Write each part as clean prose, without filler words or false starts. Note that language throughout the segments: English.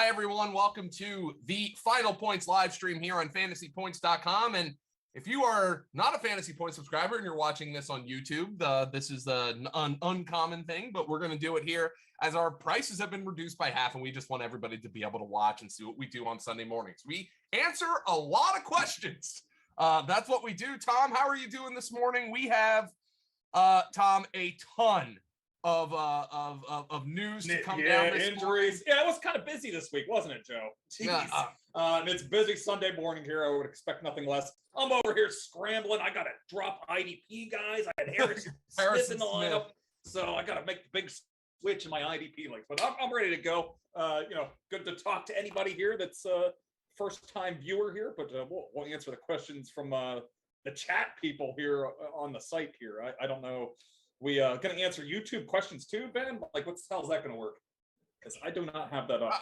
Hi, everyone. Welcome to the Final Points live stream here on fantasypoints.com. And if you are not a Fantasy Points subscriber and you're watching this on YouTube, this is an uncommon thing, but we're going to do it here as our prices have been reduced by half, and we just want everybody to be able to watch and see what we do on Sunday mornings. We answer a lot of questions. That's what we do. Tom, how are you doing this morning? We have, Tom, a ton of news to come down this injuries. Morning. Yeah, it was kind of busy this week, wasn't it, Joe? Jeez. Yeah, and it's busy Sunday morning here. I would expect nothing less. I'm over here scrambling. I got to drop IDP guys. I had Harrison Smith in the lineup, so I got to make the big switch in my IDP links. But I'm ready to go. Good to talk to anybody here that's first-time viewer here. But we'll answer the questions from the chat people here on the site here. I don't know. We going to answer YouTube questions too, Ben? Like, what the hell is that going to work? Because I do not have that up.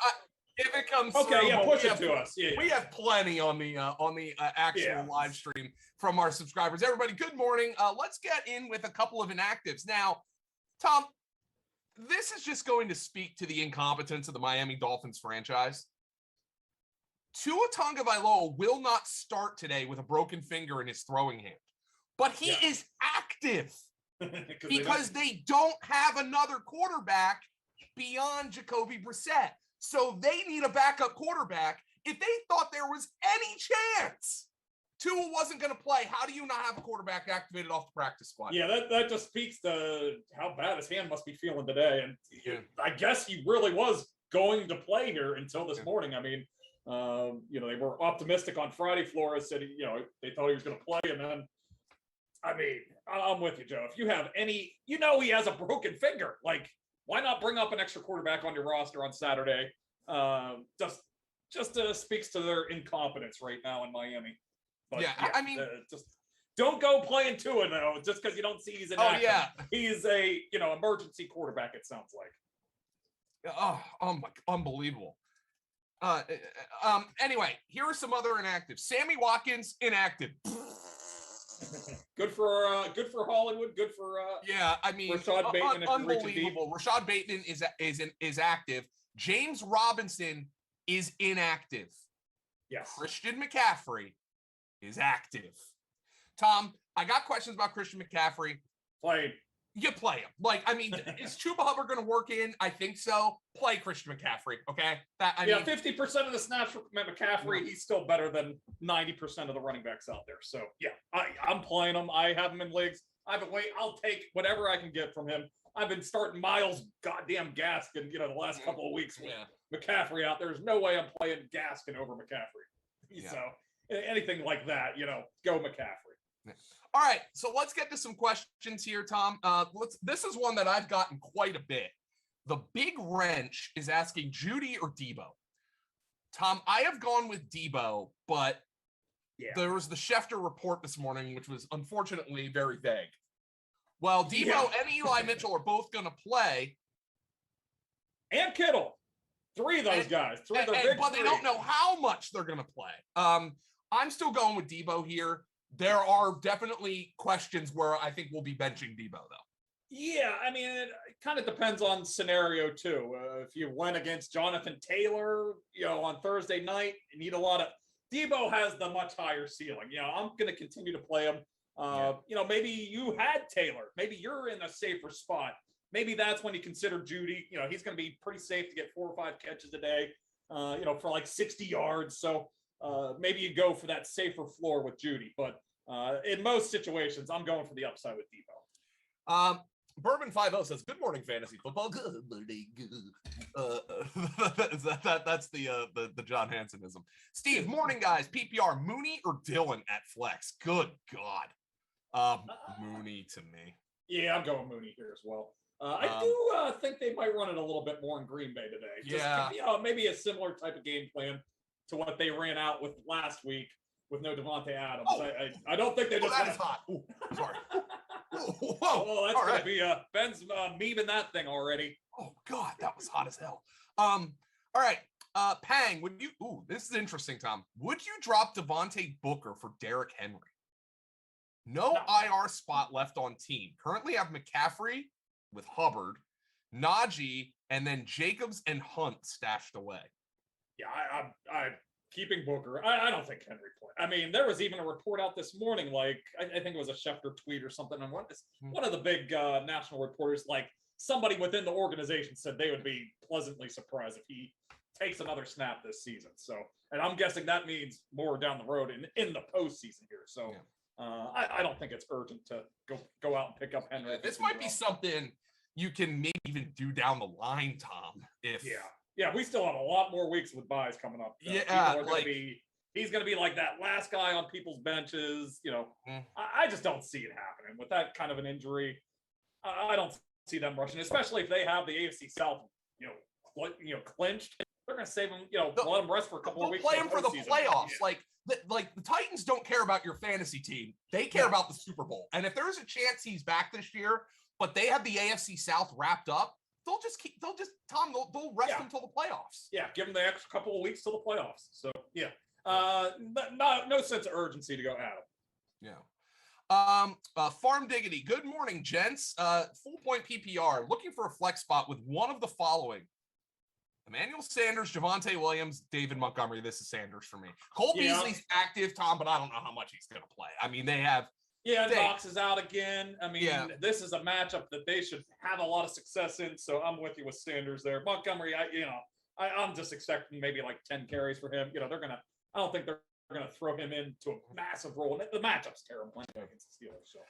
If it comes okay, through, yeah, push it to us. Yeah, we have plenty on the actual live stream from our subscribers. Everybody, good morning. Let's get in with a couple of inactives now. Tom, this is just going to speak to the incompetence of the Miami Dolphins franchise. Tua Tagovailoa will not start today with a broken finger in his throwing hand, but he is active. Because they don't have another quarterback beyond Jacoby Brissett. So they need a backup quarterback. If they thought there was any chance Tua wasn't going to play, how do you not have a quarterback activated off the practice squad? Yeah, that just speaks to how bad his hand must be feeling today. And I guess he really was going to play here until this morning. I mean, they were optimistic on Friday. Flores said, they thought he was going to play. And then, I mean, I'm with you, Joe. If you have any, he has a broken finger. Like, why not bring up an extra quarterback on your roster on Saturday? Just speaks to their incompetence right now in Miami. But, I mean, just don't go playing Tua though, just because you don't see he's inactive. Oh yeah, he's a emergency quarterback. It sounds like. Oh my, unbelievable. Anyway, here are some other inactives. Sammy Watkins inactive. Good for Hollywood. Good for Rashad Bateman. Unbelievable. Rashad Bateman is active. James Robinson is inactive. Yes. Christian McCaffrey is active. Tom, I got questions about Christian McCaffrey. You play him. Like, I mean, is Chuba Hubbard going to work in? I think so. Play Christian McCaffrey, okay? 50% of the snaps for McCaffrey, he's still better than 90% of the running backs out there. So, yeah, I'm playing him. I have him in leagues. I'll take whatever I can get from him. I've been starting Miles goddamn Gaskin, the last couple of weeks with McCaffrey out. There's no way I'm playing Gaskin over McCaffrey. Yeah. So, anything like that, go McCaffrey. Yeah. All right, so let's get to some questions here, Tom. This is one that I've gotten quite a bit. The Big Wrench is asking Judy or Debo. Tom, I have gone with Debo, but there was the Schefter report this morning, which was unfortunately very vague. Well, Debo and Eli Mitchell are both going to play. And Kittle. Three of those guys. But they don't know how much they're going to play. I'm still going with Debo here. There are definitely questions where I think we'll be benching Debo, though. Yeah, I mean, it kind of depends on scenario, too. If you went against Jonathan Taylor, on Thursday night, you need a lot of... Debo has the much higher ceiling. I'm going to continue to play him. Maybe you had Taylor. Maybe you're in a safer spot. Maybe that's when you consider Judy. He's going to be pretty safe to get 4 or 5 catches a day, for like 60 yards. So maybe you go for that safer floor with Judy. But in most situations, I'm going for the upside with Debo. Bourbon 50 says, "Good morning, fantasy football." Good morning. That's the John Hansonism. Steve, morning guys. PPR, Mooney or Dillon at flex? Good God, Mooney to me. Yeah, I'm going Mooney here as well. I do think they might run it a little bit more in Green Bay today. Just, maybe a similar type of game plan to what they ran out with last week with no Devontae Adams. I don't think they just. That is hot. Ooh, sorry. Whoa! Oh, that's gonna be Ben's memeing that thing already. Oh God, that was hot as hell. All right, Pang, would you? Ooh, this is interesting, Tom. Would you drop Devontae Booker for Derrick Henry? No IR spot left on team. Currently have McCaffrey with Hubbard, Najee, and then Jacobs and Hunt stashed away. Yeah, I'm keeping Booker. I don't think Henry played. I mean, there was even a report out this morning, like I think it was a Schefter tweet or something, and one of the big national reporters, like somebody within the organization, said they would be pleasantly surprised if he takes another snap this season. So, and I'm guessing that means more down the road in the postseason here. So, I don't think it's urgent to go out and pick up Henry. This might be something you can maybe even do down the line, Tom. Yeah, we still have a lot more weeks with buys coming up. He's going to be like that last guy on people's benches. I just don't see it happening with that kind of an injury. I don't see them rushing, especially if they have the AFC South, clinched. They're going to save him. Let him rest for a couple of weeks. Play him for the playoffs. Yeah. Like the Titans don't care about your fantasy team. They care about the Super Bowl. And if there's a chance he's back this year, but they have the AFC South wrapped up, they'll rest him till the playoffs. Yeah, give him the extra couple of weeks till the playoffs. So yeah, no sense of urgency to go at him. Yeah. Farm Diggity. Good morning, gents. Full point PPR. Looking for a flex spot with one of the following: Emmanuel Sanders, Javonte Williams, David Montgomery. This is Sanders for me. Cole Beasley's active, Tom, but I don't know how much he's going to play. I mean, they have. Yeah, Knox is out again. I mean, this is a matchup that they should have a lot of success in. So I'm with you with Sanders there. Montgomery, I'm just expecting maybe like 10 carries for him. I don't think they're gonna throw him into a massive role. The matchup's terrible against the Steelers. So.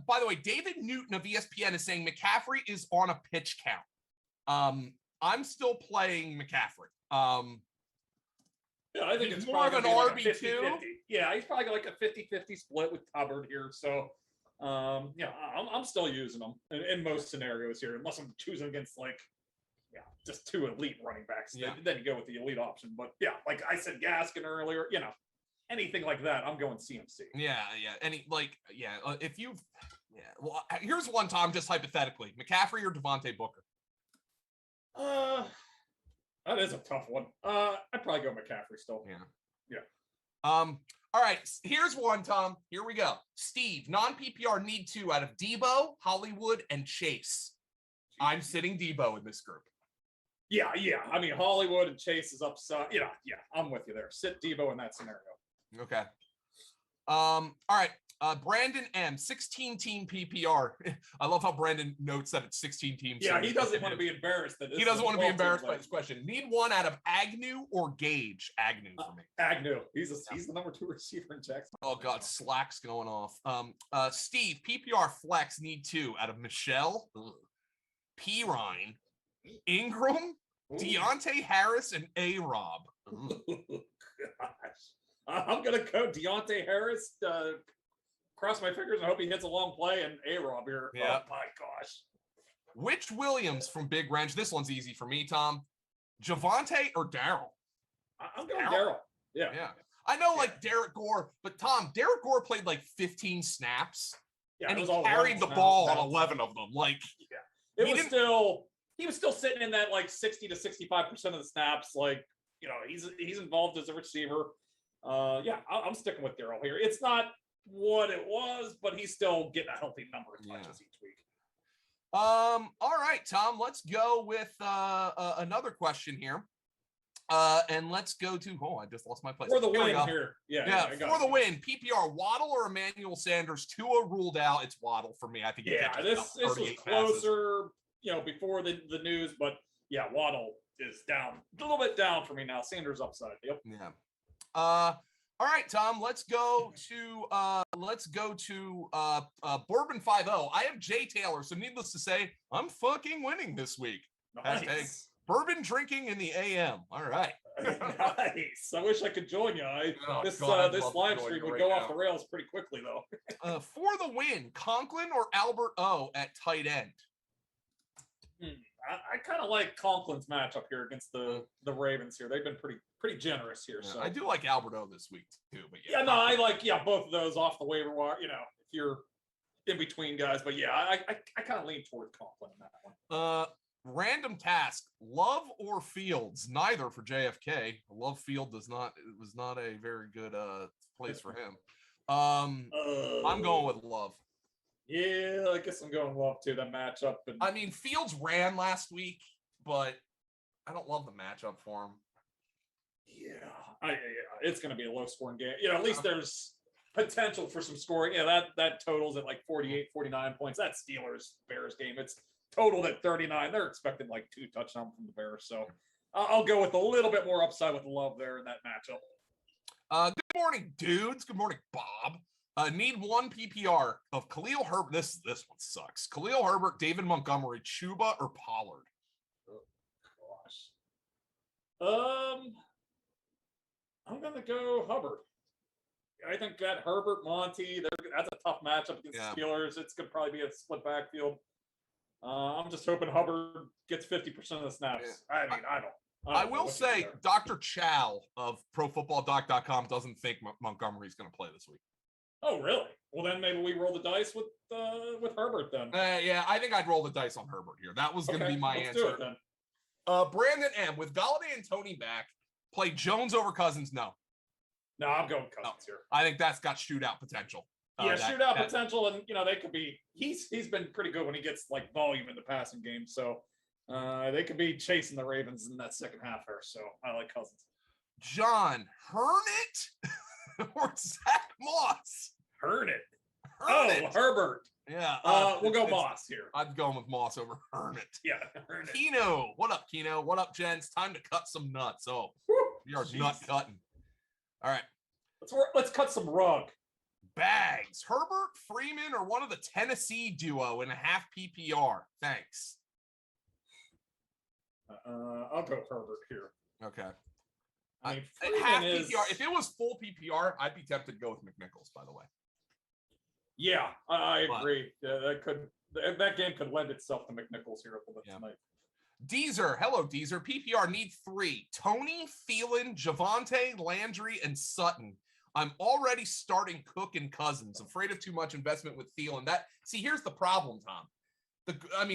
By the way, David Newton of ESPN is saying McCaffrey is on a pitch count. I'm still playing McCaffrey. Yeah, I think it's more of an RB2. Yeah, he's probably like a 50-50 split with Hubbard here. So, I'm still using him in most scenarios here, unless I'm choosing against just two elite running backs. Yeah. Then you go with the elite option. But yeah, like I said, Gaskin earlier, anything like that, I'm going CMC. Yeah. Well, here's one, Tom, just hypothetically: McCaffrey or Devontae Booker? That is a tough one. I'd probably go McCaffrey still. Yeah. All right. Here's one, Tom. Here we go. Steve, non-PPR need 2 out of Debo, Hollywood, and Chase. I'm sitting Debo in this group. Yeah. I mean, Hollywood and Chase is upside. Yeah. I'm with you there. Sit Debo in that scenario. Okay. All right. Brandon M, 16-team PPR. I love how Brandon notes that it's 16 teams. Yeah, he doesn't want to be embarrassed. He doesn't want to be embarrassed by this question. Need one out of Agnew or Gage? Agnew for me. Agnew. He's the number 2 receiver in Jackson. Oh, God. Slack's going off. Steve, PPR flex need 2 out of Michelle, Pirine, Ingram, Deontay Harris, and A-Rob. Gosh. I'm going to go Deontay Harris. Cross my fingers and hope he hits a long play, and A-Rob here. Yeah. Oh, my gosh. Which Williams from Big Wrench? This one's easy for me, Tom. Javonte or Darryl? I'm going Darryl. Yeah. I know, Derek Gore, but Tom, Derek Gore played 15 snaps, and he carried the ball on 11 of them. He was still sitting in that 60 to 65% of the snaps. He's involved as a receiver. I'm sticking with Darryl here. It's not what it was, but he's still getting a healthy number of touches each week. All right, Tom, let's go with another question here. And let's go to I just lost my place. For the win here. Yeah, for the win. PPR, Waddle or Emmanuel Sanders? Tua ruled out. It's Waddle for me. I think this was closer, before the news, but Waddle is down. A little bit down for me now. Sanders upside. Yep. Yeah. All right, Tom, let's go to Bourbon 5-0. I have Jay Taylor, so needless to say, I'm fucking winning this week. Nice. Hashtag bourbon drinking in the AM. All right. Nice. I wish I could join you. This live stream would go off the rails pretty quickly, though. For the win, Conklin or Albert O at tight end? I kind of like Conklin's matchup here against the Ravens here. They've been pretty generous here. So I do like Albert O this week too. But I like both of those off the waiver wire. If you're in between guys, but I kind of lean toward Conklin in that one. Random task: Love or Fields? Neither for JFK. Love Field was not a very good place for him. I'm going with Love. Yeah, I guess I'm going Love too. That matchup. I mean, Fields ran last week, but I don't love the matchup for him. Yeah, it's going to be a low-scoring game. At least there's potential for some scoring. That totals at like 48, 49 points. That Steelers-Bears game, it's totaled at 39. They're expecting like 2 touchdowns from the Bears. So I'll go with a little bit more upside with love there in that matchup. Good morning, dudes. Good morning, Bob. Need 1 PPR of Khalil Herbert. This one sucks. Khalil Herbert, David Montgomery, Chuba, or Pollard? Oh, gosh. I'm going to go Hubbard. I think that Herbert, Monty, that's a tough matchup against the Steelers. It's going to probably be a split backfield. I'm just hoping Hubbard gets 50% of the snaps. Yeah. I mean, I will say Dr. Chow of ProFootballDoc.com doesn't think Montgomery's going to play this week. Oh, really? Well, then maybe we roll the dice with Herbert then. Yeah, I think I'd roll the dice on Herbert here. That was going to be my answer. Do it then. Brandon M. With Galladay and Tony back, play Jones over Cousins? No, I'm going Cousins here. I think that's got shootout potential. Shootout potential, and they could be. He's been pretty good when he gets like volume in the passing game, so they could be chasing the Ravens in that second half here. So I like Cousins. John Hurnett or Zach Moss? Hurnett. Herbert. Yeah. We'll go Moss here. I'd go with Moss over Hurnett. Yeah, Hurnett. Keno. What up, Keno? What up, gents? Time to cut some nuts. Oh, we are nut cutting. All right. Let's cut some rug. Bags. Herbert, Freeman, or one of the Tennessee duo in a half PPR? Thanks. I'll go Herbert here. Okay. I mean, half PPR. If it was full PPR, I'd be tempted to go with McNichols, by the way. Yeah, I agree. That game could lend itself to McNichols here tonight. Deezer, hello Deezer. PPR need 3: Tony, Thielen, Javonte, Landry, and Sutton. I'm already starting Cook and Cousins. Afraid of too much investment with Thielen. Here's the problem, Tom.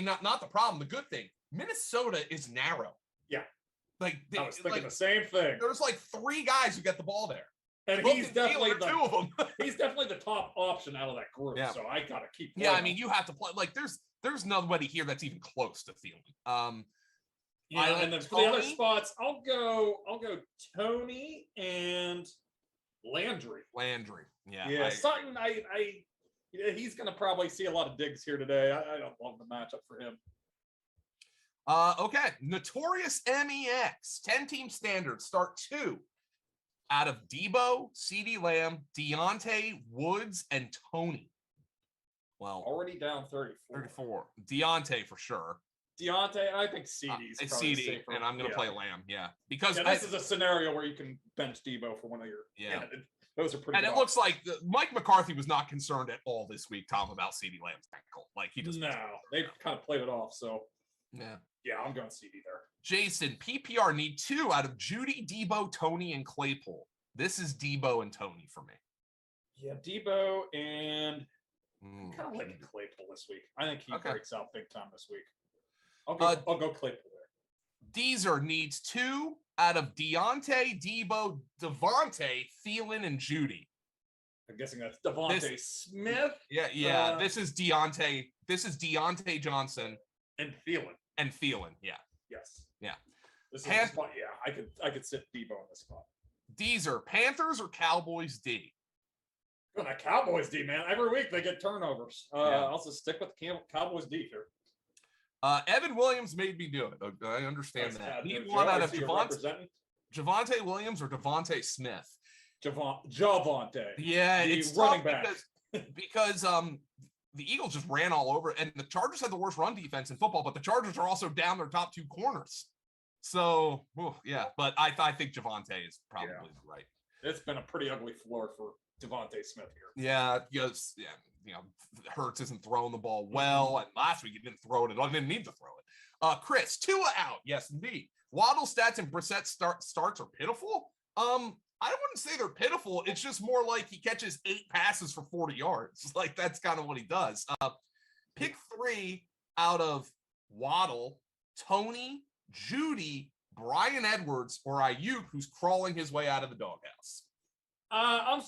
Not the problem. The good thing. Minnesota is narrow. Yeah. I was thinking the same thing. There's like 3 guys who get the ball there. And Cook he's definitely 2 of them. He's definitely the top option out of that group. Yeah. So I gotta keep playing. Yeah, I mean, you have to play. Like, there's nobody here that's even close to Thielen. And then for the other spots, I'll go Tony and Landry. Yeah. Sutton, he's gonna probably see a lot of digs here today. I don't love the matchup for him. Okay. Notorious MEX 10-team standard. Start 2 out of Debo, CeeDee Lamb, Deontay, Woods, and Tony. Well, already down 34. Deontay for sure. Deontay, I think CeeDee's probably safer. And I'm going to play Lamb. Yeah, because this is a scenario where you can bench Debo for one of your. Yeah, those are pretty. And it looks like Mike McCarthy was not concerned at all this week, Tom, about CeeDee Lamb's ankle. Like he just they kind of played it off. So yeah, I'm going CeeDee there. Jason, PPR need 2 out of Judy, Debo, Tony, and Claypool. This is Debo and Tony for me. Yeah, Debo and kind of like Claypool this week. I think he breaks out big time this week. I'll go Claypool there. Deezer needs 2 out of Deontay, Debo, Devontae, Thielen, and Judy. I'm guessing that's Devontae Smith. Yeah. This is Deontay. This is Deontay Johnson and Thielen. Yeah. Yes. Yeah. This is the spot. Yeah, I could sit Debo in this spot. Deezer, Panthers or Cowboys D? Well, that Cowboys D, man. Every week they get turnovers. I'll just stick with the Cowboys D here. Evan Williams made me do it. I understand that. Need 1 out of Javonte Williams or Devontae Smith. Javonte. Yeah, it's running back. Because the Eagles just ran all over, and the Chargers had the worst run defense in football, but the Chargers are also down their top 2 corners. So, but I think Javonte is probably right. It's been a pretty ugly floor for Devontae Smith here. Yeah, because Hurts isn't throwing the ball well, and last week he didn't throw it. I didn't need to throw it. Chris, Tua out. Yes, indeed. Waddle stats and Brissett starts are pitiful. I wouldn't say they're pitiful. It's just more like he catches 8 passes for 40 yards. Like that's kind of what he does. Pick 3 out of Waddle, Tony, Judy, Brian Edwards, or Ayuk, who's crawling his way out of the doghouse. I'm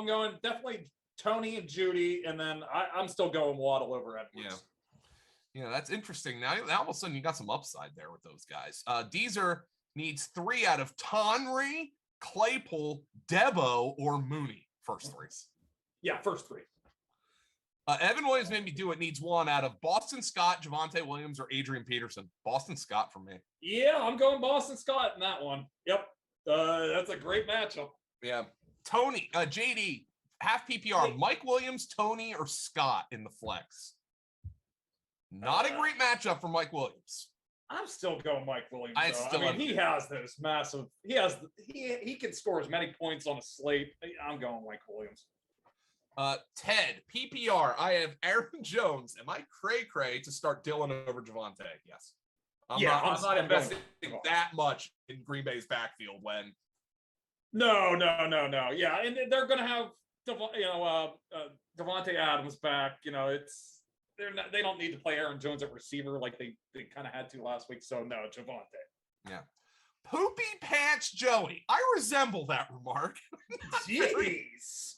going definitely Tony and Judy, and then I'm still going Waddle over Edwards. Yeah, that's interesting. Now all of a sudden you got some upside there with those guys. Deezer, needs 3 out of Tonry, Claypool, Debo, or Mooney. First 3. Yeah, first 3. Evan Williams made me do it. Needs 1 out of Boston Scott, Javonte Williams, or Adrian Peterson. Boston Scott for me. Yeah, I'm going Boston Scott in that one. Yep. That's a great matchup. Yeah. Tony, JD, half PPR. Hey. Mike Williams, Tony, or Scott in the flex. Not a great matchup for Mike Williams. I'm still going Mike Williams. He has those massive. He can score as many points on a slate. I'm going Mike Williams. Ted, PPR. I have Aaron Jones. Am I cray to start Dylan over Javonte? Yes. I'm not investing that much in Green Bay's backfield when. No. Yeah, and they're going to have Devontae Adams back. They don't need to play Aaron Jones at receiver like they kind of had to last week. So no, Javonte. Yeah. Poopy Pants Joey. I resemble that remark. Jeez.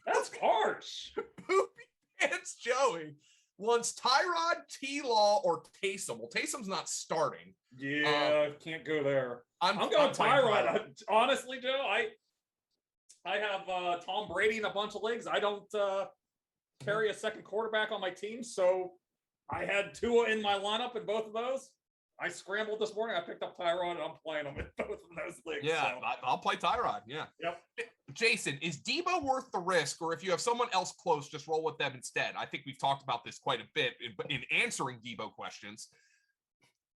That's harsh. Poopy Pants Joey wants Tyrod, T-Law, or Taysom. Well, Taysom's not starting. Yeah, can't go there. I'm going Tyrod. Honestly, Joe, I have Tom Brady in a bunch of leagues. I don't carry a second quarterback on my team, so I had Tua in my lineup in both of those. I scrambled this morning. I picked up Tyrod, and I'm playing him in both of those leagues. Yeah, so. I'll play Tyrod. Yeah. Yep. Jason, is Debo worth the risk, or if you have someone else close, just roll with them instead? I think we've talked about this quite a bit in answering Debo questions.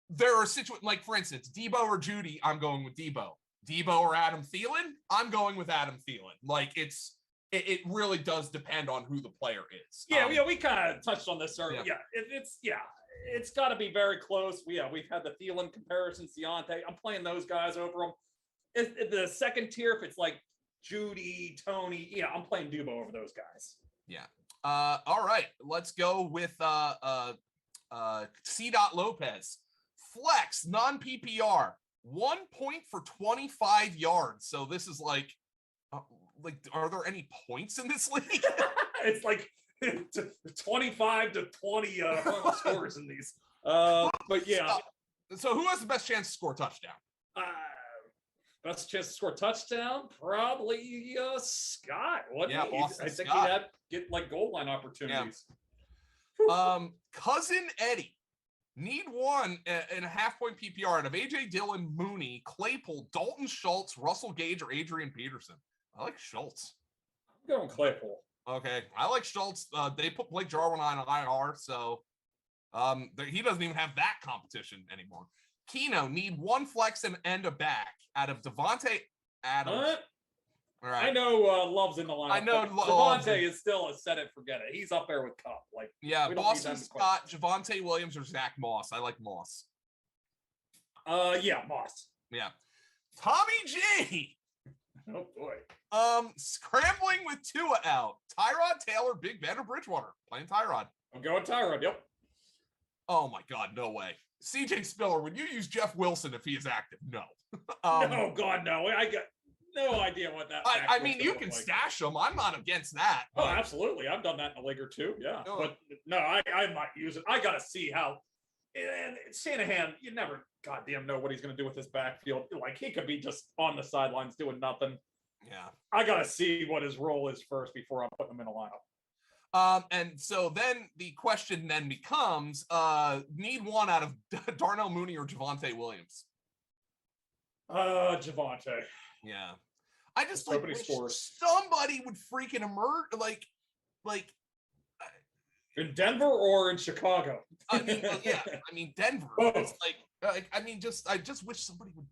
There are situations like, for instance, Debo or Judy, I'm going with Debo. Debo or Adam Thielen, I'm going with Adam Thielen. Like it really does depend on who the player is. Yeah, we kind of touched on this earlier. Yeah, it's got to be very close. We've had the Thielen comparisons, Deontay. I'm playing those guys over them. If the second tier, if it's like Judy, Tony, I'm playing Debo over those guys. Yeah. All right, let's go with C. Lopez. Flex, non-PPR, 1 point for 25 yards. So this is like, are there any points in this league? It's like 25 to 20 scores in these. But yeah. So who has the best chance to score a touchdown? Best chance to score a touchdown? Probably Scott. I think Scott. He'd get like goal line opportunities. Yeah. Cousin Eddie. Need 1.5 point PPR out of AJ Dillon, Mooney, Claypool, Dalton Schultz, Russell Gage, or Adrian Peterson. I like Schultz. I'm going Claypool. Okay, I like Schultz. They put Blake Jarwin on IR, so he doesn't even have that competition anymore. Keno, need 1 flex and a back out of Devontae Adams. All right. I know Love's in the lineup. I know Devontae is still a set it, forget it. He's up there with Cup. Boston Scott, Javonte Williams, or Zach Moss. I like Moss. Yeah, Moss. Yeah. Tommy G. Oh boy. Scrambling with Tua out. Tyrod Taylor, Big Ben, or Bridgewater. Playing Tyrod. I'm going Tyrod. Yep. Oh my God, no way. CJ Spiller, would you use Jeff Wilson if he is active? No. No, God, no. I got no idea what that. I mean, you can stash them. I'm not against that. Oh, absolutely. I've done that in a league or two. Yeah, but no, I might use it. I got to see how. And Shanahan, you never goddamn know what he's going to do with his backfield. Like he could be just on the sidelines doing nothing. Yeah, I got to see what his role is first before I'm putting him in a lineup. And so then the question then becomes, need 1 out of Darnell Mooney or Javonte Williams? Javonte. Yeah. I just wish somebody would freaking emerge, like in Denver or in Chicago. I mean, Denver. Both. It's I just wish somebody would.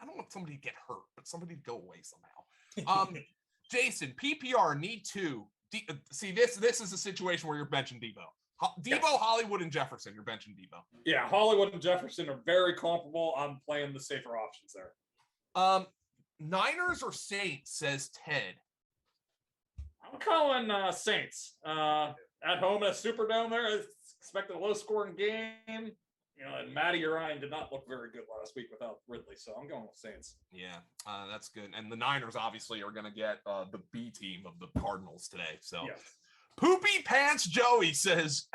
I don't want somebody to get hurt, but somebody to go away somehow. Jason, PPR need 2. See, this is a situation where you're benching Debo. Debo, Hollywood, and Jefferson. You're benching Debo. Yeah, Hollywood and Jefferson are very comparable. I'm playing the safer options there. Niners or Saints, says Ted. I'm calling Saints. At home at Superdome there. I expected a low-scoring game. And Matty Ryan did not look very good last week without Ridley, so I'm going with Saints. Yeah, that's good. And the Niners obviously are going to get the B team of the Cardinals today. So, yes. Poopy Pants Joey says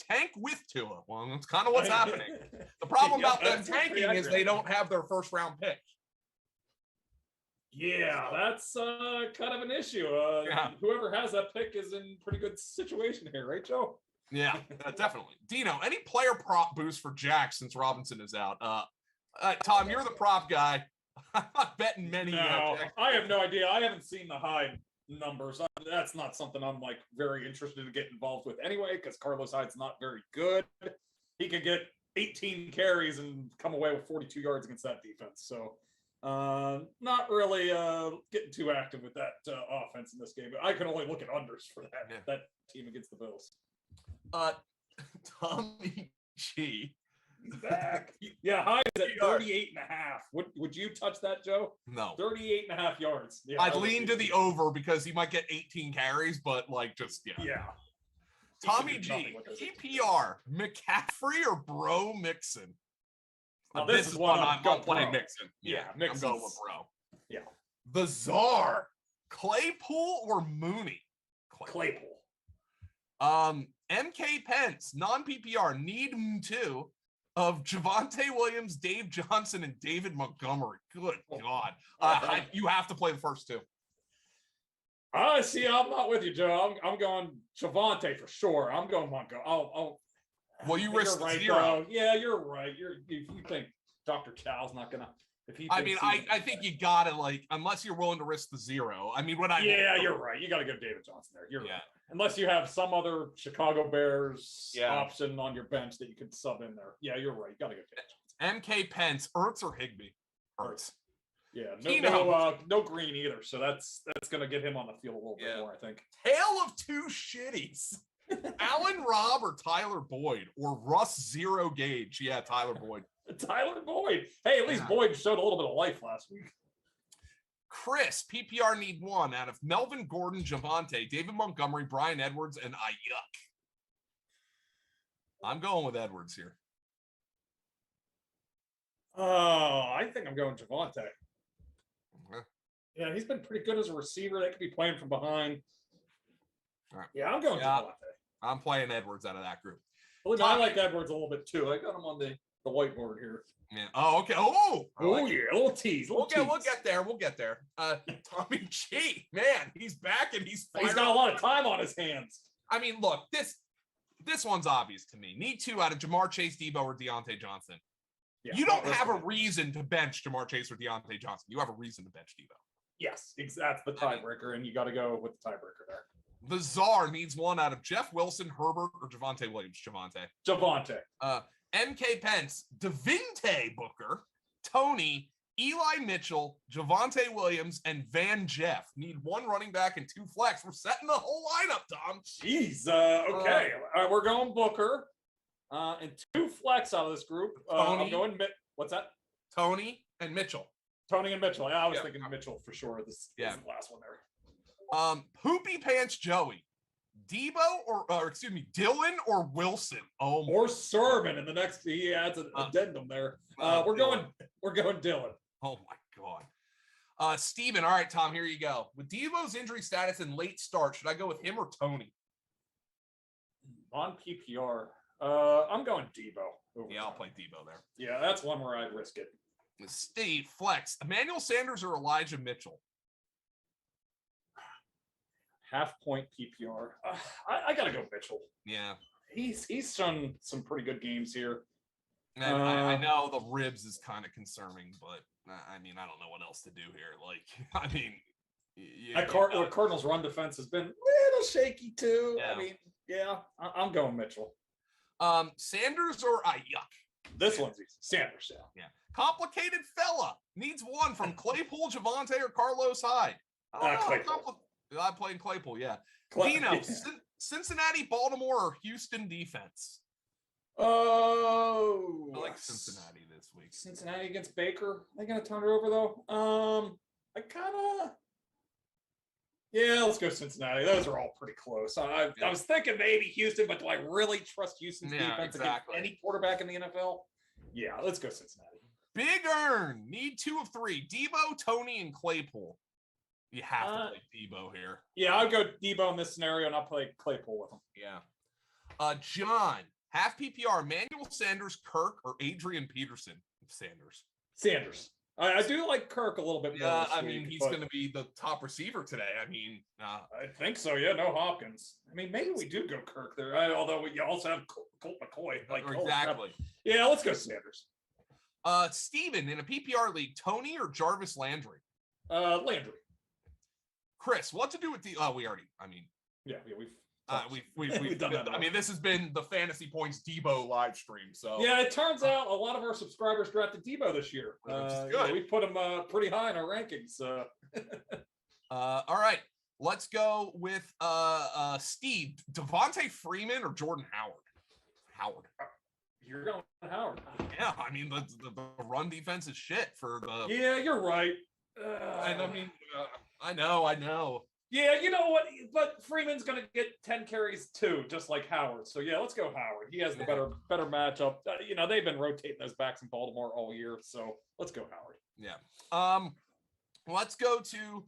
tank with Tua. Well, that's kind of what's happening. The problem about them tanking is they don't have their first round pick. Yeah, that's kind of an issue. Whoever has that pick is in pretty good situation here, right, Joe? Yeah, definitely. Dino, any player prop boost for Jack since Robinson is out? Tom, you're the prop guy. I'm not betting many. No, I have no idea. I haven't seen the high numbers. That's not something I'm like very interested to get involved with anyway, because Carlos Hyde's not very good. He could get 18 carries and come away with 42 yards against that defense. So not really getting too active with that offense in this game. I can only look at unders for that team against the Bills. Tommy G. He's back. Yeah, Hyde is at 38.5. Would you touch that, Joe? No. 38.5 yards. Yeah, I'd lean to the over because he might get 18 carries, but yeah. Tommy G, PPR, McCaffrey or Bro Mixon? Now, this is one I'm playing Mixon. Yeah, I'm going with Bro. Yeah. The Czar, Claypool or Mooney? Claypool. MK Pence, non-PPR, need 2 of Javonte Williams, Dave Johnson, and David Montgomery. Good God. You have to play the first 2. See, I'm not with you, Joe. I'm going Javonte for sure. I'm going Montgomery. Well, you risk right, 0. Bro. Yeah, you're right. If you think Dr. Chow's not gonna, I think you gotta unless you're willing to risk the 0. You're right. You gotta go David Johnson there. You're right. Unless you have some other Chicago Bears option on your bench that you could sub in there. Yeah, you're right. You gotta go David Johnson. MK Pence, Ertz or Higbee? Ertz. Yeah, no Green either. So that's gonna get him on the field a little bit more, I think. Tale of 2 shitties. Allen Robb or Tyler Boyd or Russ 0 Gauge? Yeah, Tyler Boyd. Tyler Boyd. Hey, at least Boyd showed a little bit of life last week. Chris, PPR need 1 out of Melvin Gordon, Javonte, David Montgomery, Brian Edwards, and Ayuk. I'm going with Edwards here. Oh, I think I'm going Javonte. Okay. Yeah, he's been pretty good as a receiver. They could be playing from behind. All right. Yeah, I'm going Javonte. I'm playing Edwards out of that group. Well, I like Edwards a little bit too. I got him on the whiteboard here. Yeah. Oh, okay. Yeah, a little tease. We'll get there. We'll get there. Tommy G, man, he's back and he's got a lot of time on his hands. I mean, look, this one's obvious to me. Need 2 out of Jamar Chase, Debo, or Deontay Johnson. Yeah, you don't have a reason to bench Jamar Chase or Deontay Johnson. You have a reason to bench Debo. Yes, that's the tiebreaker, and you got to go with the tiebreaker there. The Czar needs 1 out of Jeff Wilson, Herbert, or Javonte Williams. Javonte. MK Pence, Devinte Booker, Tony, Eli Mitchell, Javonte Williams, and Van Jeff. Need 1 running back and 2 flex. We're setting the whole lineup, Tom. Jeez. Okay. All right, we're going Booker. And 2 flex out of this group. I'm going what's that? Tony and Mitchell. Tony and Mitchell. Yeah, I was thinking Mitchell for sure. This is the last one there. Poopy Pants Joey, Debo Dylan or Wilson? Or Sermon in the next. He adds an addendum there. We're going Dylan. Oh my God. Steven, all right, Tom, here you go. With Debo's injury status and late start, should I go with him or Tony? On PPR, I'm going Debo. I'll play Debo there. Yeah, that's one where I'd risk it. Steve, flex. Emmanuel Sanders or Elijah Mitchell? Half-point PPR. I got to go Mitchell. Yeah. He's shown some pretty good games here. And I know the ribs is kind of concerning, but I mean, I don't know what else to do here. Cardinals' run defense has been a little shaky too. Yeah. I mean, I'm going Mitchell. Sanders or Ayuk? This one's easy. Sanders. Yeah. Complicated fella needs 1 from Claypool, Javonte, or Carlos Hyde. I'm playing Claypool. Yeah. Dino, Cincinnati, Baltimore, or Houston defense? Oh, I like Cincinnati this week. Cincinnati against Baker. Are they going to turn it over though? Let's go Cincinnati. Those are all pretty close. I was thinking maybe Houston, but do I really trust Houston's defense against any quarterback in the NFL? Yeah, let's go Cincinnati. Big Earn, need 2 of 3. Debo, Tony, and Claypool. You have to play Debo here. Yeah, I'll go Debo in this scenario, and I'll play Claypool with him. Yeah. John, half PPR, Emmanuel Sanders, Kirk, or Adrian Peterson? Sanders. I do like Kirk a little bit more. Yeah, I mean, he's going to be the top receiver today. I mean, I think so. Yeah, no Hopkins. I mean, maybe we do go Kirk there. Although you also have Colt McCoy. Exactly. Yeah, let's go Sanders. Steven, in a PPR league, Tony or Jarvis Landry? Landry. Chris, what to do with the? We've done that. I mean, this has been the Fantasy Points Debo live stream. So yeah, it turns out a lot of our subscribers drafted Debo this year. Which is good. We put him pretty high in our rankings. All right, let's go with Steve, Devontae Freeman or Jordan Howard. You're going Howard. Yeah, I mean the run defense is shit for the. Yeah, you're right. And I mean, I know. Yeah, you know what? But Freeman's going to get 10 carries too, just like Howard. So yeah, let's go Howard. He has the better matchup. They've been rotating those backs in Baltimore all year, so let's go Howard. Yeah. Let's go to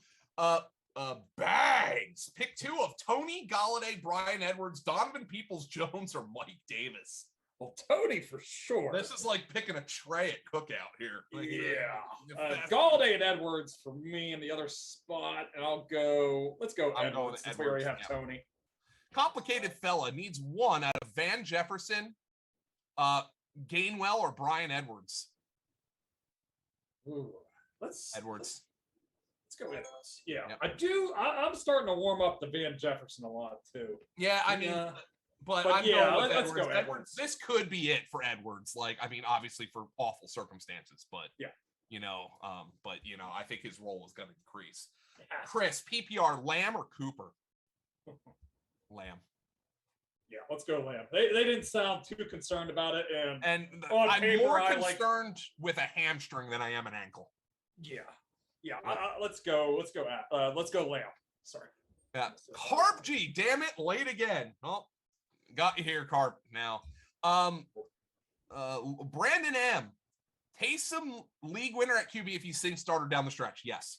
Bags. Pick 2 of Tony, Golladay, Brian Edwards, Donovan Peoples-Jones, or Mike Davis. Well, Tony for sure. This is like picking a tray at Cookout here. Golladay and Edwards for me in the other spot, and let's go Edwards since we already have Tony. Complicated fella needs 1 out of Van Jefferson, Gainwell, or Brian Edwards. Ooh, Edwards. Let's go Edwards. Yeah, yep. I'm starting to warm up to Van Jefferson a lot too. Yeah, I mean. But I'm going with let's go Edwards. This could be it for Edwards. Obviously for awful circumstances, but yeah, I think his role is going to increase. Chris, PPR, Lamb or Cooper? Lamb. Yeah, let's go Lamb. They didn't sound too concerned about it, and I'm more concerned with a hamstring than I am an ankle. Yeah. Let's go Lamb. Sorry. Yeah. Carp G, damn it, late again. Oh. Got you here, Carp. Now, Brandon M. Taysom league winner at QB if he's starter down the stretch. Yes,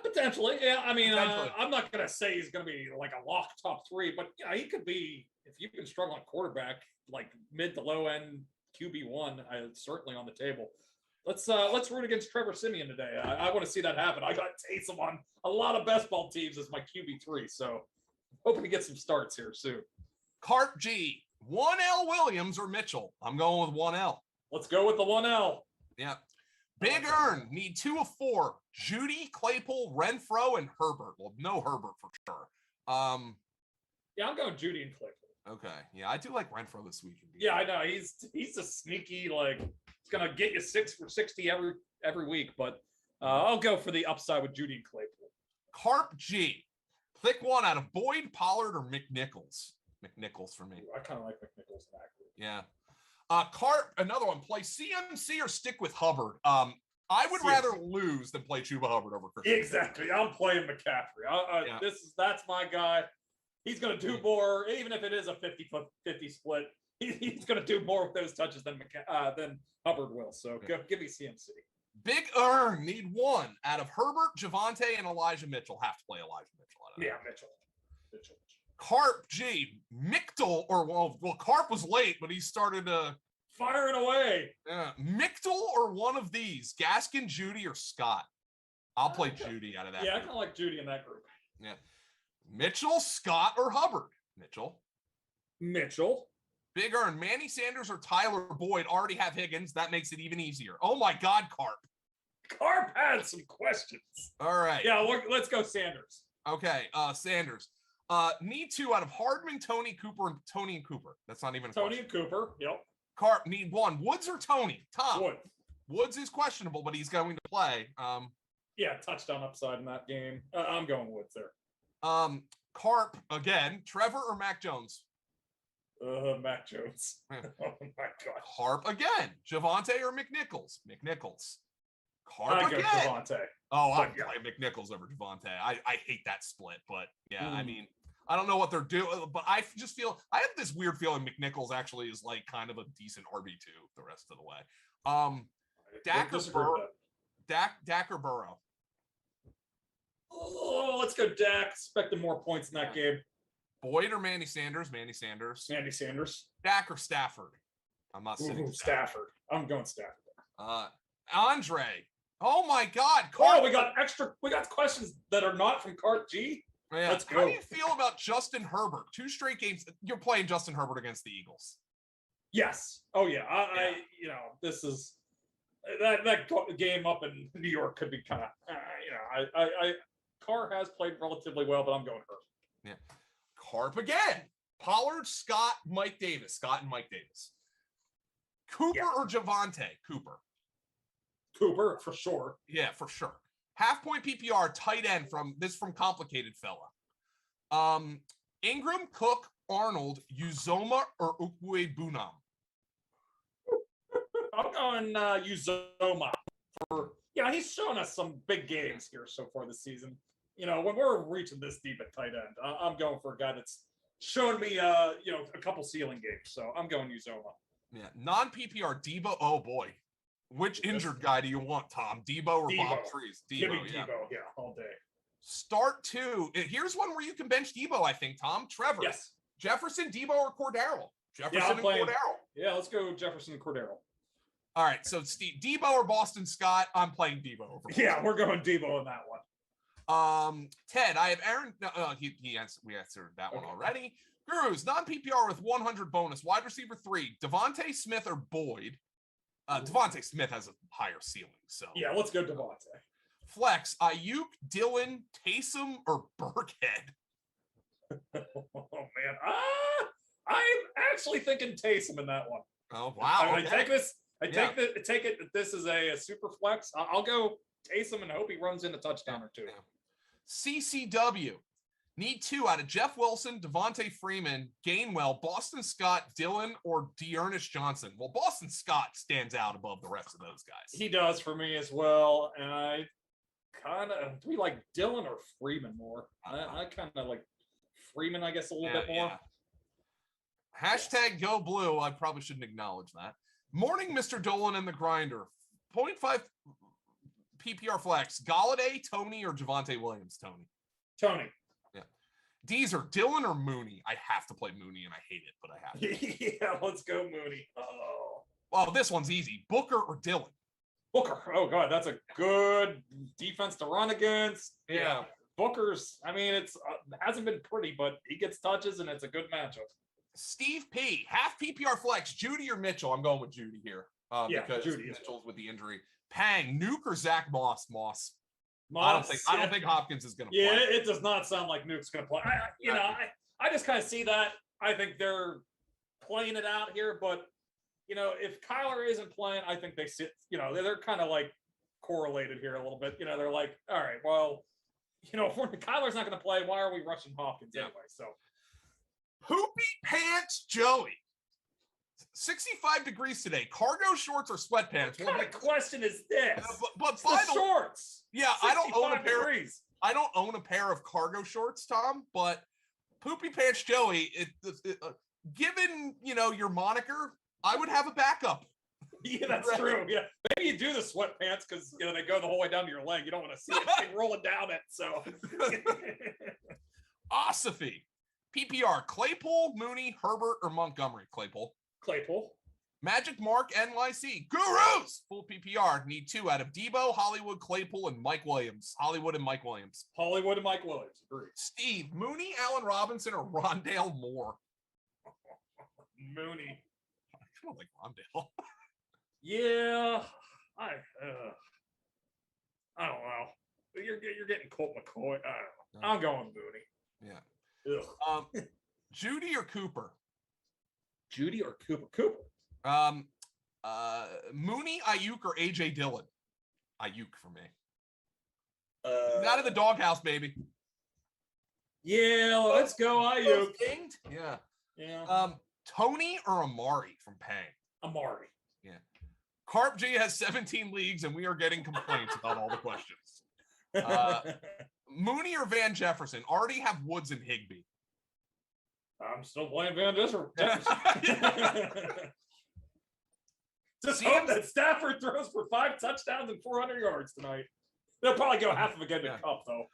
potentially. Yeah, I mean, I'm not going to say he's going to be like a lock top 3, but he could be if you've been struggling at quarterback, like mid to low end QB1. Certainly on the table. Let's root against Trevor Siemian today. I want to see that happen. I got Taysom on a lot of best ball teams as my QB3, so hoping to get some starts here soon. Carp G, 1L Williams or Mitchell? I'm going with 1L. Let's go with the 1L. Yeah. Big Earn, need 2 of 4. Judy, Claypool, Renfro, and Herbert. Well, no Herbert for sure. Yeah, I'm going Judy and Claypool. Okay. Yeah, I do like Renfro this week. Yeah, I know. He's a sneaky, he's going to get you 6 for 60 every week, but I'll go for the upside with Judy and Claypool. Carp G, pick 1 out of Boyd, Pollard, or McNichols. McNichols for me. Ooh, I kind of like McNichols in that group. Yeah. Carp, another one. Play CMC or stick with Hubbard. I would rather lose than play Chuba Hubbard over Christian. Exactly. I'm playing McCaffrey. That's my guy. He's going to do more, even if it is a 50-50 split. He's going to do more with those touches than Hubbard will. So give me CMC. Big Earn, need 1 out of Herbert, Javonte, and Elijah Mitchell. Have to play Elijah Mitchell. Yeah, Mitchell. Carp G, Michtel, or well, Carp was late, but he started firing away. Michtel or one of these, Gaskin, Judy, or Scott. I'll play Judy out of that. Yeah, group. I kind of like Judy in that group. Yeah, Mitchell, Scott, or Hubbard. Mitchell. Big Earn, Manny Sanders or Tyler Boyd. Already have Higgins. That makes it even easier. Oh my God, Carp. Carp had some questions. All right. Yeah, let's go Sanders. Okay, Sanders. Need 2 out of Hardman, Tony and Cooper. That's not even a Tony question. and Cooper. Yep. Carp, need 1. Woods or Tony? Tom. Woods. Woods is questionable, but he's going to play. Yeah, touchdown upside in that game. I'm going Woods there. Carp again. Trevor or Mac Jones? Mac Jones. Oh my God. Carp again. Javonte or McNichols? McNichols. Carp again. Javonte. Oh, I play McNichols over Javonte. I hate that split, but yeah, I mean, I don't know what they're doing, but I just feel I have this weird feeling McNichols actually is like kind of a decent RB2 the rest of the way. Dak or Burrow? Oh, let's go Dak. Expecting more points in that game. Boyd or Manny Sanders? Manny Sanders. Manny Sanders. Dak or Stafford? I'm not sitting Stafford. I'm going Stafford. Andre. Oh my God. Oh, we got questions that are not from Cart G. Yeah. Let's go. How do you feel about Justin Herbert? 2 straight games. You're playing Justin Herbert against the Eagles. Yes. Oh yeah. I this is that game up in New York could be kind of Carr has played relatively well, but I'm going Herbert. Yeah. Carp again. Pollard, Scott, Mike Davis. Scott and Mike Davis. Cooper or Javonte? Cooper. Cooper for sure. Yeah, for sure. Half point PPR, tight end from Complicated Fella. Ingram, Cook, Arnold, Uzoma, or Ukwe-Bunam? I'm going Uzoma. He's shown us some big games here so far this season. When we're reaching this deep at tight end, I'm going for a guy that's shown me a couple ceiling games. So I'm going Uzoma. Yeah, non-PPR, Debo. Oh boy. Which injured guy do you want, Tom? Debo or Bob Trees? Debo, Give me Debo, all day. Start 2. Here's one where you can bench Debo, I think, Tom. Trevor. Yes. Jefferson, Debo, or Cordero? Jefferson and playing, Cordero. Yeah, let's go Jefferson and Cordero. All right, so Steve, Debo or Boston Scott? I'm playing Debo over Boston. Yeah, we're going Debo in that one. Ted, I have Aaron. No, we answered that one already. Gurus, non-PPR with 100 bonus. Wide receiver 3, Devontae Smith or Boyd? Devontae Smith has a higher ceiling, so yeah, let's go Devontae. Flex, Ayuk, Dylan, Taysom, or Burkhead? Oh man, I'm actually thinking Taysom in that one. Oh wow! I take this. Take it that this is a super flex. I'll go Taysom and hope he runs in a touchdown or 2. Yeah. CCW. Need 2 out of Jeff Wilson, Devontae Freeman, Gainwell, Boston Scott, Dylan, or Dearness Johnson. Well, Boston Scott stands out above the rest of those guys. He does for me as well. And I kind of, do we like Dylan or Freeman more? I kind of like Freeman, I guess, a little bit more. Yeah. Hashtag Go Blue. I probably shouldn't acknowledge that. Morning, Mr. Dolan and the Grinder. 0.5 PPR flex. Galladay, Tony, or Javonte Williams? Tony. Deezer, Dylan or Mooney? I have to play Mooney, and I hate it, but I have to. Yeah, let's go Mooney. Oh. Well, this one's easy. Booker or Dylan? Booker. Oh, God, that's a good defense to run against. Yeah. Booker's, I mean, it's hasn't been pretty, but he gets touches, and it's a good matchup. Steve P. Half PPR flex, Judy or Mitchell? I'm going with Judy here because Judy Mitchell's with the injury. Pang, Nuke or Zach Moss? Moss. I don't think Hopkins is going to play. Yeah, it does not sound like Nuke's going to play. I just kind of see that. I think they're playing it out here, but if Kyler isn't playing, I think they sit. They're kind of like correlated here a little bit. They're like, all right, well, if Kyler's not going to play, why are we rushing Hopkins anyway? So, Poopy Pants Joey. 65 degrees today. Cargo shorts or sweatpants? What kind of question is this? But by the shorts. Yeah, I don't own a pair. Degrees. I don't own a pair of cargo shorts, Tom. But Poopy Pants Joey, given your moniker, I would have a backup. Yeah, that's true. Yeah, maybe you do the sweatpants because they go the whole way down to your leg. You don't want to see it rolling down it. So, Ossify, PPR, Claypool, Mooney, Herbert, or Montgomery? Claypool. Magic Mark, NYC. Gurus! Full PPR. Need 2 out of Debo, Hollywood, Claypool, and Mike Williams. Hollywood and Mike Williams. Agreed. Steve, Mooney, Allen Robinson, or Rondale Moore? Mooney. I kind of like Rondale. Yeah. I don't know. You're getting Colt McCoy. I don't know. I'm going Mooney. Yeah. Judy or Cooper? Judy or Cooper? Mooney, Ayuk, or AJ Dillon? Ayuk for me. Out of the doghouse, baby. Yeah, let's go Ayuk. Yeah. Tony or Amari from Pang? Amari. Yeah. Carp G has 17 leagues, and we are getting complaints about all the questions. Mooney or Van Jefferson? Already have Woods and Higbee. I'm still playing Van Jefferson. Just hope that Stafford throws for 5 touchdowns and 400 yards tonight. They'll probably go half of a game to Cup, though.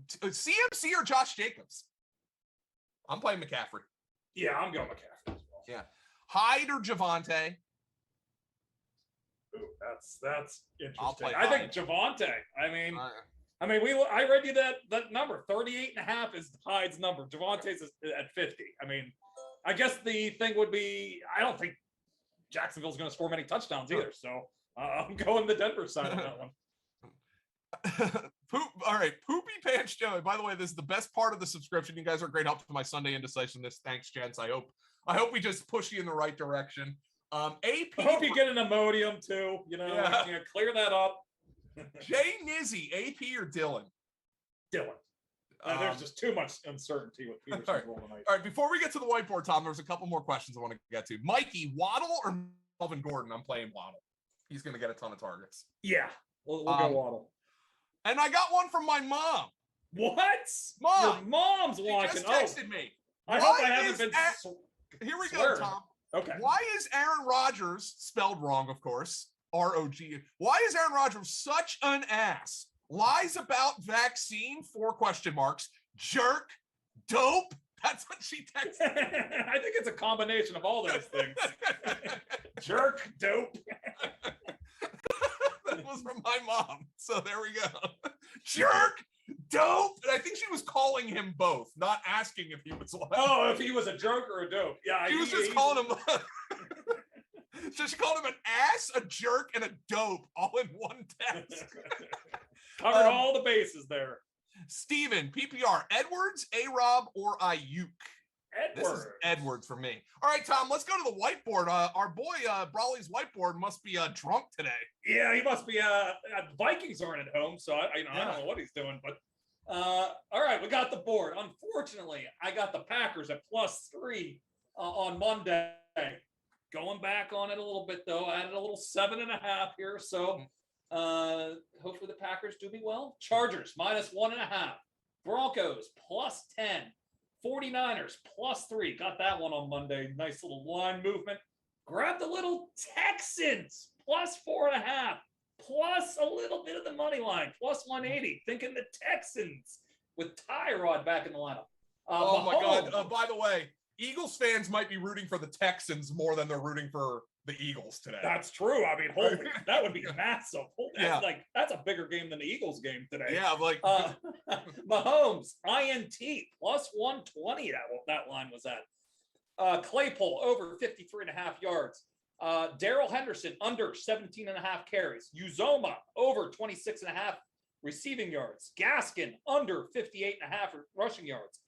CMC or Josh Jacobs? I'm playing McCaffrey. Yeah, I'm going McCaffrey as well. Yeah. Hyde or Javonte? Ooh, that's interesting. I'll play I Hyde. think Javonte. I mean, I read you that number. 38.5 is Hyde's number. Javonte's is at 50. I mean, I guess the thing would be, I don't think Jacksonville's going to score many touchdowns either. So I'm going the Denver side on that one. All right, Poopy Pants Joe. By the way, this is the best part of the subscription. You guys are great help to my Sunday indecisiveness. Thanks, gents. I hope we just push you in the right direction. AP. I hope you get an Imodium too. Clear that up. Jay Nizzy, AP or Dylan? Dylan. There's just too much uncertainty with Peterson's role tonight. All right, before we get to the whiteboard, Tom, there's a couple more questions I want to get to. Mikey, Waddle or Melvin Gordon? I'm playing Waddle. He's going to get a ton of targets. Yeah, we'll go Waddle. And I got one from my mom. What? Mom. Your mom's watching. She just texted me. I hope I haven't been. Here we go, Tom. Okay. Why is Aaron Rodgers, spelled wrong, of course, R-O-G? Why is Aaron Rodgers such an ass? Lies about vaccine, 4 question marks. Jerk, dope. That's what she texted. I think it's a combination of all those things. Jerk, dope. That was from my mom. So there we go. Jerk, dope. And I think she was calling him both, not asking if he was like. Oh, if he was a jerk or a dope. Yeah. She was just calling him. So she called him an ass, a jerk, and a dope all in one text. Covered all the bases there. Steven, PPR, Edwards, A-Rob, or Ayuk? Edwards. This is Edwards for me. All right, Tom, let's go to the whiteboard. Our boy Brolley's whiteboard must be drunk today. Yeah, he must be. Vikings aren't at home, so I don't know what he's doing. But all right, we got the board. Unfortunately, I got the Packers at +3 on Monday. Going back on it a little bit, though. I added a little 7.5 here, so hopefully the Packers do me well. Chargers -1.5. Broncos +10. 49ers +3. Got that one on Monday. Nice little line movement. Grab the little Texans +4.5. Plus a little bit of the money line +180. Thinking the Texans with Tyrod back in the lineup. Oh my God! By the way, Eagles fans might be rooting for the Texans more than they're rooting for the Eagles today. That's true. I mean, holy, that would be massive. That's a bigger game than the Eagles game today. Yeah, like Mahomes, INT +120. That line was at. Claypool over 53.5 yards. Darrell Henderson under 17.5 carries. Uzoma over 26.5 receiving yards. Gaskin under 58.5 rushing yards.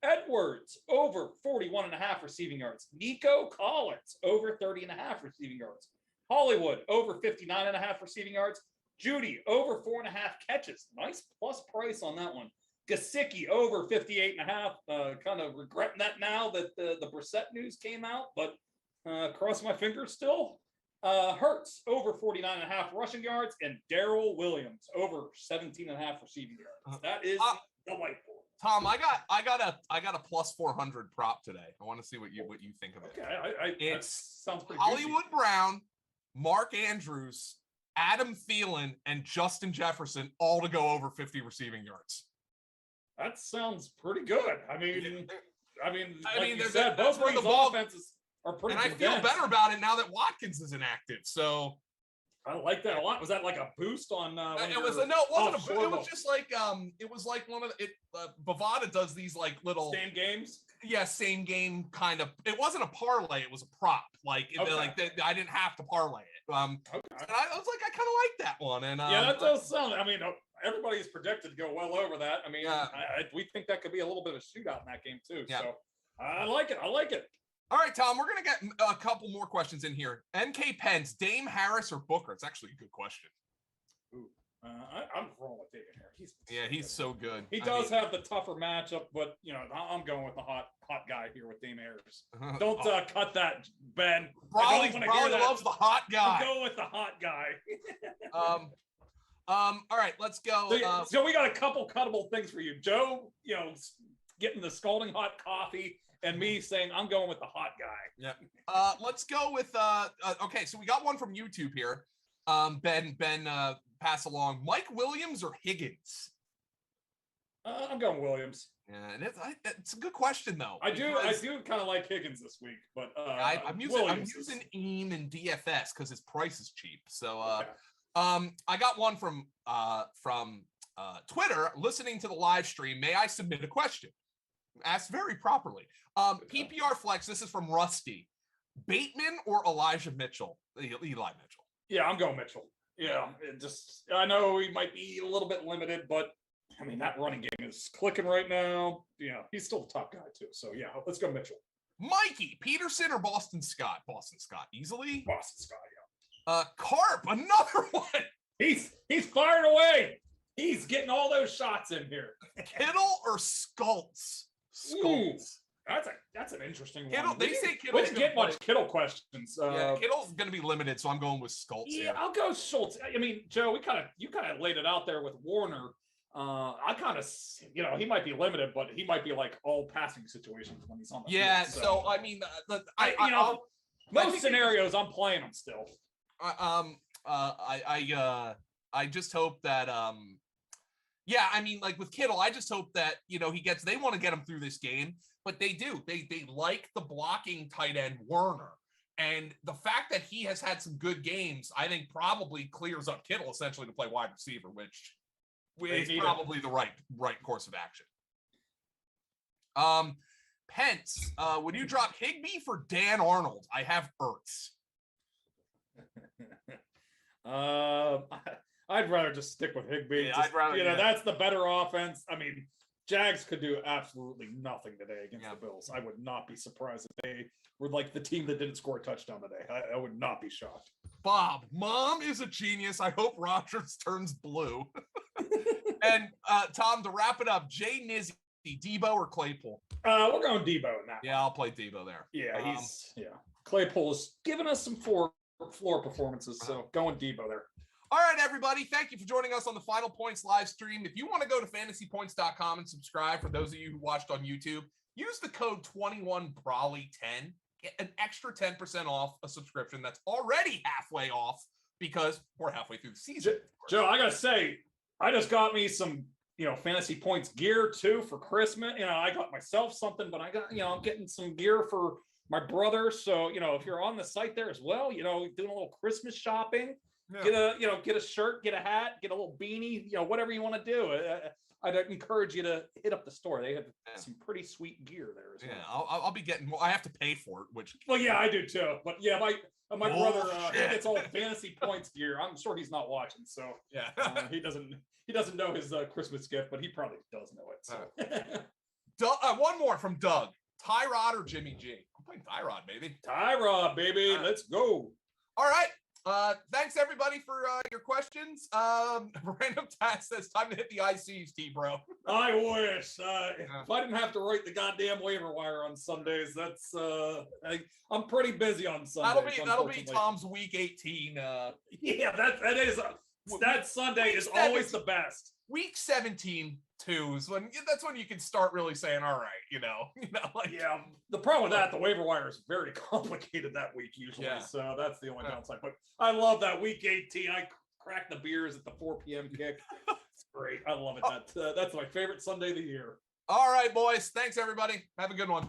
Edwards over 41.5 receiving yards. Nico Collins over 30.5 receiving yards. Hollywood over 59.5 receiving yards. Judy over 4.5 catches. Nice plus price on that one. Gesicki over 58.5. Kind of regretting that now that the Brissett news came out, but cross my fingers still. Hurts over 49.5 rushing yards, and Darrell Williams over 17.5 receiving yards. That is the whiteboard. Tom, I got a +400 prop today. I want to see what you think of it. Okay, it sounds pretty. Hollywood Brown, Mark Andrews, Adam Thielen, and Justin Jefferson all to go over 50 receiving yards. That sounds pretty good. I mean, you said, both of these offenses are pretty. And I feel better about it now that Watkins is inactive. So I like that a lot. Was that like a boost on? It wasn't a boost. It was just like one of it. Bovada does these like little same games. Yeah, same game kind of. It wasn't a parlay. It was a prop. I didn't have to parlay it. And I was like, I kind of like that one. And yeah, that does sound. I mean, everybody's projected to go well over that. I mean, we think that could be a little bit of a shootout in that game too. Yeah. So I like it. All right, Tom, we're going to get a couple more questions in here. MK Pence, Dame Harris or Booker? It's actually a good question. Ooh, I'm rolling with David Harris. He's so good. He does have the tougher matchup, but, I'm going with the hot guy here with Dame Harris. Don't cut that, Ben. Brolley loves the hot guy. I'm going with the hot guy. All right, let's go. So we got a couple cuttable things for you. Joe, getting the scalding hot coffee. And me saying I'm going with the hot guy. Yeah. Let's go with okay, so we got one from YouTube here. Ben pass along. Mike Williams or Higgins? I'm going Williams. Yeah, and it's a good question though. I do kind of like Higgins this week, but I'm using Eam and DFS because his price is cheap. So I got one from Twitter. Listening to the live stream, may I submit a question? Asked very properly. PPR flex. This is from Rusty. Bateman or Elijah Mitchell? Eli Mitchell. Yeah, I'm going Mitchell. Yeah, I know he might be a little bit limited, but I mean that running game is clicking right now. Yeah, he's still the top guy too. So yeah, let's go Mitchell. Mikey Peterson or Boston Scott? Boston Scott easily. Boston Scott. Yeah. Carp, another one. He's firing away. He's getting all those shots in here. Kittle or Schultz? Schultz. That's an interesting Kittle, one. They say Kittle. We didn't get much Kittle questions. Yeah, Kittle's going to be limited, so I'm going with Schultz. Yeah, I'll go Schultz. I mean, Joe, you kind of laid it out there with Warner. I kind of, he might be limited, but he might be like all passing situations when he's on the field. So I mean, most scenarios I'm playing him still. I just hope that I mean, like with Kittle, I just hope that they want to get him through this game, but they do. They like the blocking tight end Werner. And the fact that he has had some good games, I think probably clears up Kittle essentially to play wide receiver, which is probably the right course of action. Pence, would you drop Higbee for Dan Arnold? I have Ertz. I'd rather just stick with Higbee. Yeah, that's the better offense. I mean, Jags could do absolutely nothing today against the Bills. I would not be surprised if they were like the team that didn't score a touchdown today. I would not be shocked. Bob, Mom is a genius. I hope Rodgers turns blue. And Tom, to wrap it up, Jay Nizzy, Debo or Claypool? We're going Debo in that. Yeah, I'll play Debo there. Yeah, Claypool has given us some floor performances, so going Debo there. All right, everybody. Thank you for joining us on the Final Points live stream. If you want to go to fantasypoints.com and subscribe, for those of you who watched on YouTube, use the code 21Brolley10. Get an extra 10% off a subscription that's already halfway off because we're halfway through the season. Joe, I got to say, I just got me some, Fantasy Points gear too for Christmas. I got myself something, but I got, I'm getting some gear for my brother. So, if you're on the site there as well, doing a little Christmas shopping. Yeah. Get a shirt, get a hat, get a little beanie, whatever you want to do. I'd encourage you to hit up the store. They have some pretty sweet gear there as well. Yeah, I'll be getting. Well, I have to pay for it, which. Well, yeah, I do too. But yeah, my brother he gets all Fantasy Points gear. I'm sure he's not watching, so yeah, he doesn't know his Christmas gift, but he probably does know it. So. One more from Doug. Tyrod or Jimmy G? I'm playing Tyrod, baby. Tyrod, baby. Let's go. All right. Thanks everybody for your questions. Random Task says time to hit the ICs, bro. I wish. If I didn't have to write the goddamn waiver wire on Sundays, that's I'm pretty busy on Sundays. That'll be Tom's week 18. Yeah, that Sunday is always the best. Week 17 too is that's when you can start really saying, all right, yeah. The problem with that, the waiver wire is very complicated that week usually. Yeah. So that's the only downside. But I love that week 18. I crack the beers at the 4 p.m. kick. It's great. I love it. That's my favorite Sunday of the year. All right, boys. Thanks everybody. Have a good one.